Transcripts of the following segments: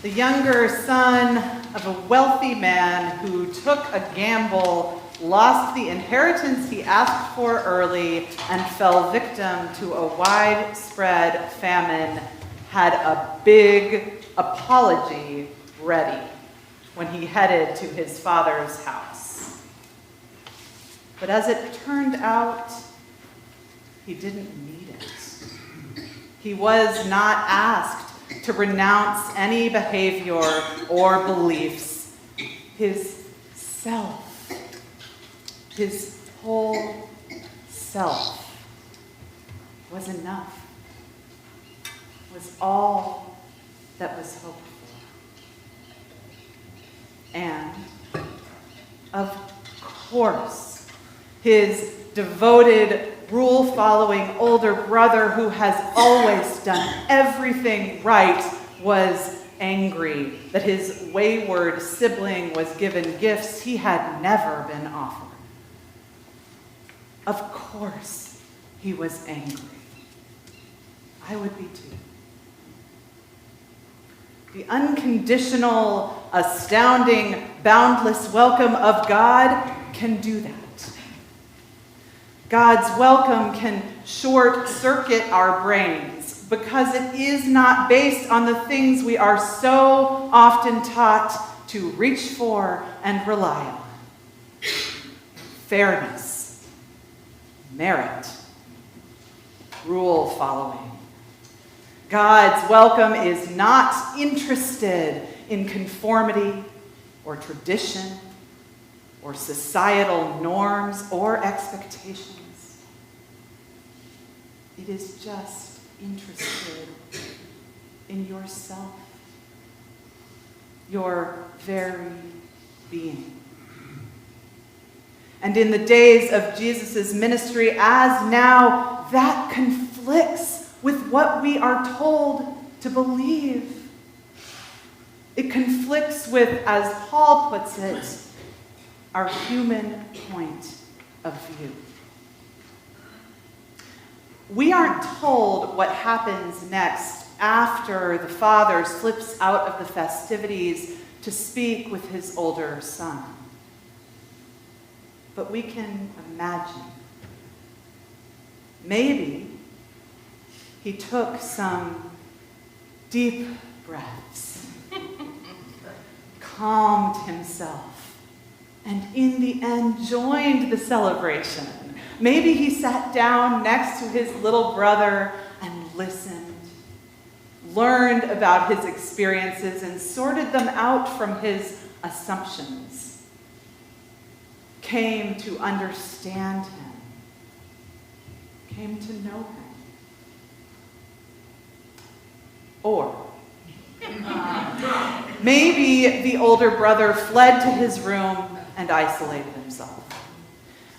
the younger son of a wealthy man who took a gamble, lost the inheritance he asked for early, and fell victim to a widespread famine, had a big apology ready when he headed to his father's house. But as it turned out, he didn't need it. He was not asked to renounce any behavior or beliefs. His self, his whole self, was enough, was all that was hoped for. And, of course, his devoted, rule-following older brother, who has always done everything right, was angry that his wayward sibling was given gifts he had never been offered. Of course, he was angry. I would be too. The unconditional, astounding, boundless welcome of God can do that. God's welcome can short-circuit our brains because it is not based on the things we are so often taught to reach for and rely on. Fairness, merit, rule following. God's welcome is not interested in conformity or tradition or societal norms or expectations. It is just interested in yourself, your very being. And in the days of Jesus' ministry, as now, that conflicts with what we are told to believe. It conflicts with, as Paul puts it, our human point of view. We aren't told what happens next after the father slips out of the festivities to speak with his older son. But we can imagine. Maybe he took some deep breaths, calmed himself, and in the end joined the celebration. Maybe he sat down next to his little brother and listened, learned about his experiences, and sorted them out from his assumptions, came to understand him, came to know him. Or maybe the older brother fled to his room and isolated himself.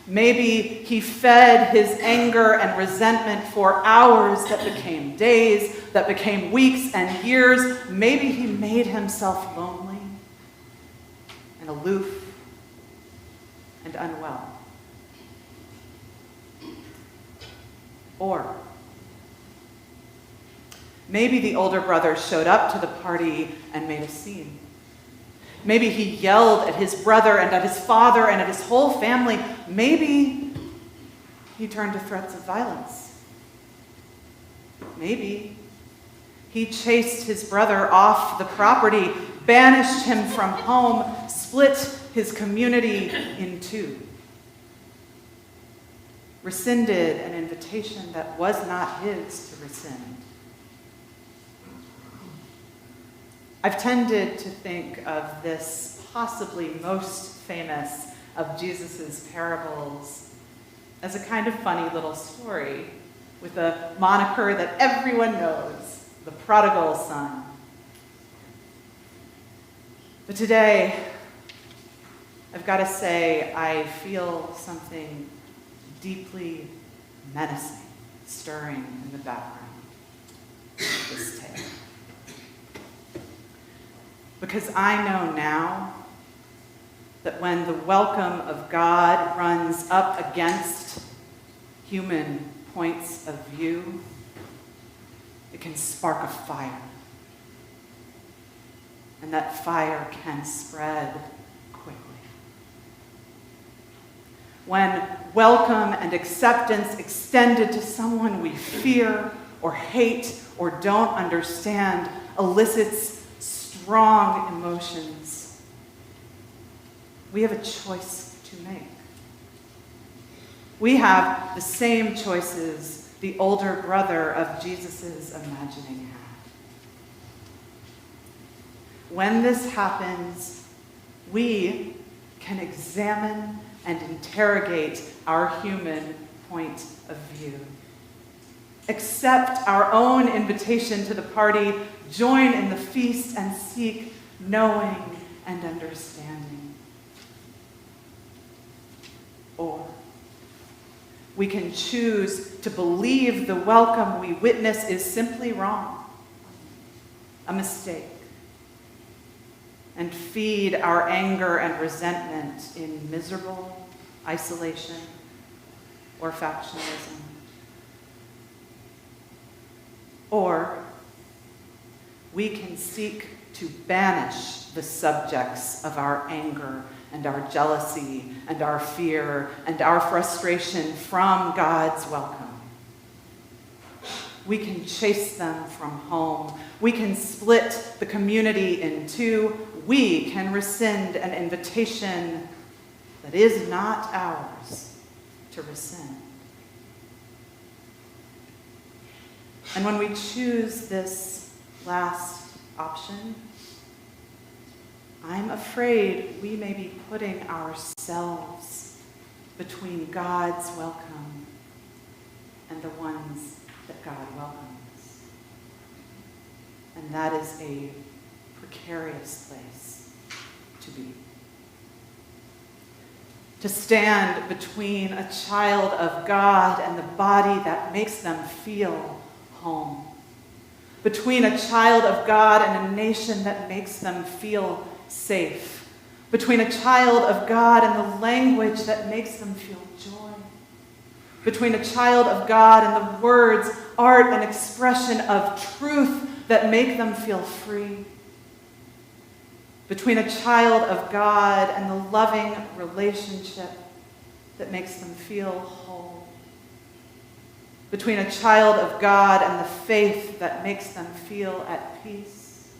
Maybe he fed his anger and resentment for hours that became days, that became weeks and years. Maybe he made himself lonely and aloof and unwell. Or maybe the older brother showed up to the party and made a scene. Maybe he yelled at his brother and at his father and at his whole family. Maybe he turned to threats of violence. Maybe he chased his brother off the property, banished him from home, split his community in two, rescinded an invitation that was not his to rescind. I've tended to think of this possibly most famous of Jesus' parables as a kind of funny little story with a moniker that everyone knows, the prodigal son. But today, I've got to say, I feel something deeply menacing stirring in the background of this tale. Because I know now that when the welcome of God runs up against human points of view, it can spark a fire. and that fire can spread quickly. When welcome and acceptance extended to someone we fear or hate or don't understand elicits strong emotions, we have a choice to make. We have the same choices the older brother of Jesus' imagining had. When this happens, we can examine and interrogate our human point of view. Accept our own invitation to the party, join in the feast, and seek knowing and understanding. Or we can choose to believe the welcome we witness is simply wrong, a mistake, and feed our anger and resentment in miserable isolation or factionalism. Or we can seek to banish the subjects of our anger and our jealousy and our fear and our frustration from God's welcome. We can chase them from home. We can split the community in two. We can rescind an invitation that is not ours to rescind. And when we choose this last option, I'm afraid we may be putting ourselves between God's welcome and the ones that God welcomes. And that is a precarious place to be. To stand between a child of God and the body that makes them feel home. Between a child of God and a nation that makes them feel safe. Between a child of God and the language that makes them feel joy. Between a child of God and the words, art, and expression of truth that make them feel free. Between a child of God and the loving relationship that makes them feel whole. Between a child of God and the faith that makes them feel at peace.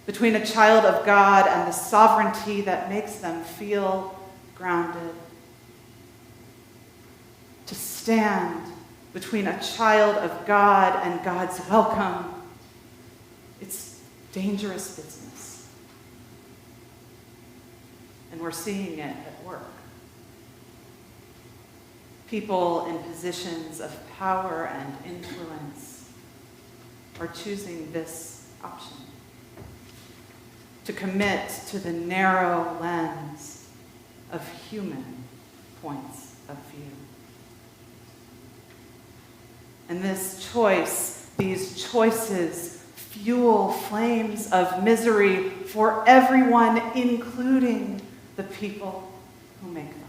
Between a child of God and the sovereignty that makes them feel grounded. To stand between a child of God and God's welcome, it's dangerous business. And we're seeing it at work. People in positions of power and influence are choosing this option. To commit to the narrow lens of human points of view. And this choice, these choices, fuel flames of misery for everyone, including the people who make them.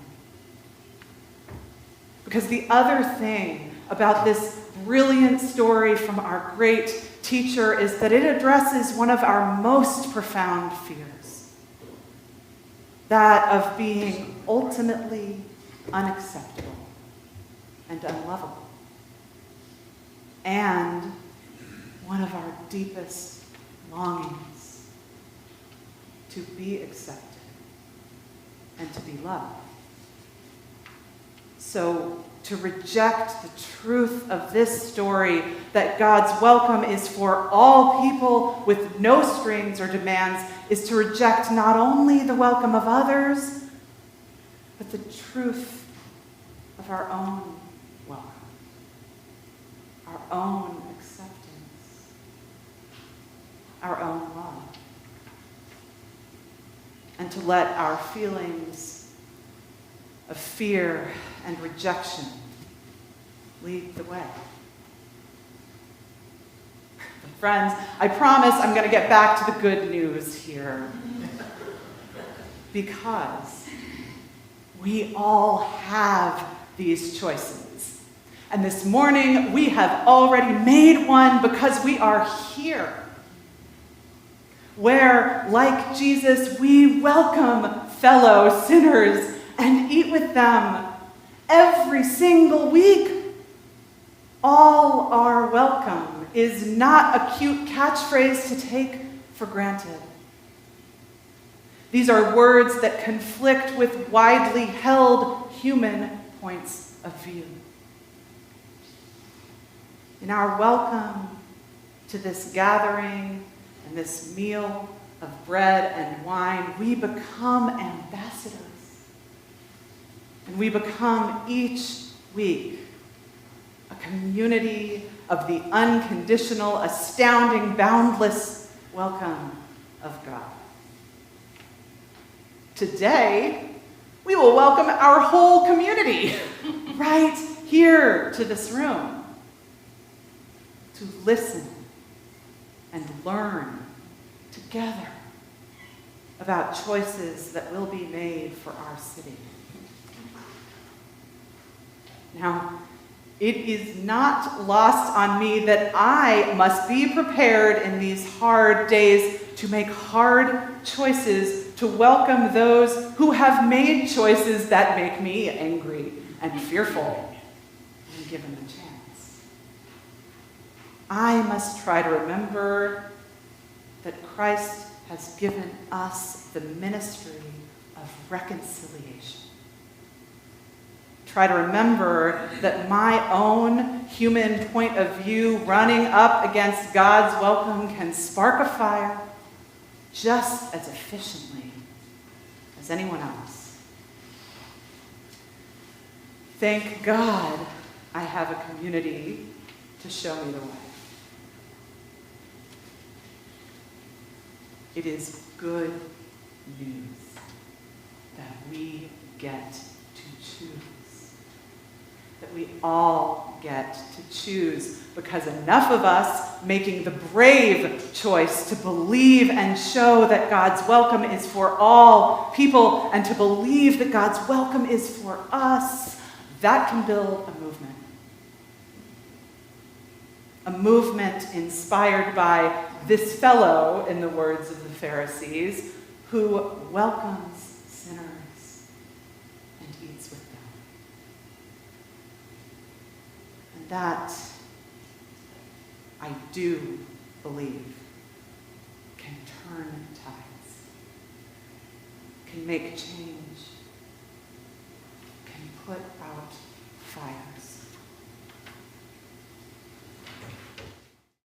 Because the other thing about this brilliant story from our great teacher is that it addresses one of our most profound fears. That of being ultimately unacceptable and unlovable. And one of our deepest longings to be accepted and to be loved. So to reject the truth of this story that God's welcome is for all people with no strings or demands is to reject not only the welcome of others, but the truth of our own welcome, our own acceptance, our own love. And to let our feelings of fear and rejection lead the way. But friends, I promise I'm going to get back to the good news here. Because we all have these choices. And this morning, we have already made one because we are here. where, like Jesus, we welcome fellow sinners and eat with them every single week. All are welcome is not a cute catchphrase to take for granted. These are words that conflict with widely held human points of view. In our welcome to this gathering and this meal of bread and wine, we become ambassadors. And we become each week a community of the unconditional, astounding, boundless welcome of God. Today, we will welcome our whole community right here to this room to listen and learn together about choices that will be made for our city. Now, it is not lost on me that I must be prepared in these hard days to make hard choices to welcome those who have made choices that make me angry and fearful when given the chance. I must try to remember that Christ has given us the ministry of reconciliation. Try to remember that my own human point of view running up against God's welcome can spark a fire just as efficiently as anyone else. Thank God I have a community to show me the way. It is good news that we get to choose. That we all get to choose, because enough of us making the brave choice to believe and show that God's welcome is for all people and to believe that God's welcome is for us, that can build a movement. A movement inspired by this fellow, in the words of the Pharisees, who welcomes sinners and eats with them. And that, I do believe, can turn tides, can make change, can put out fires.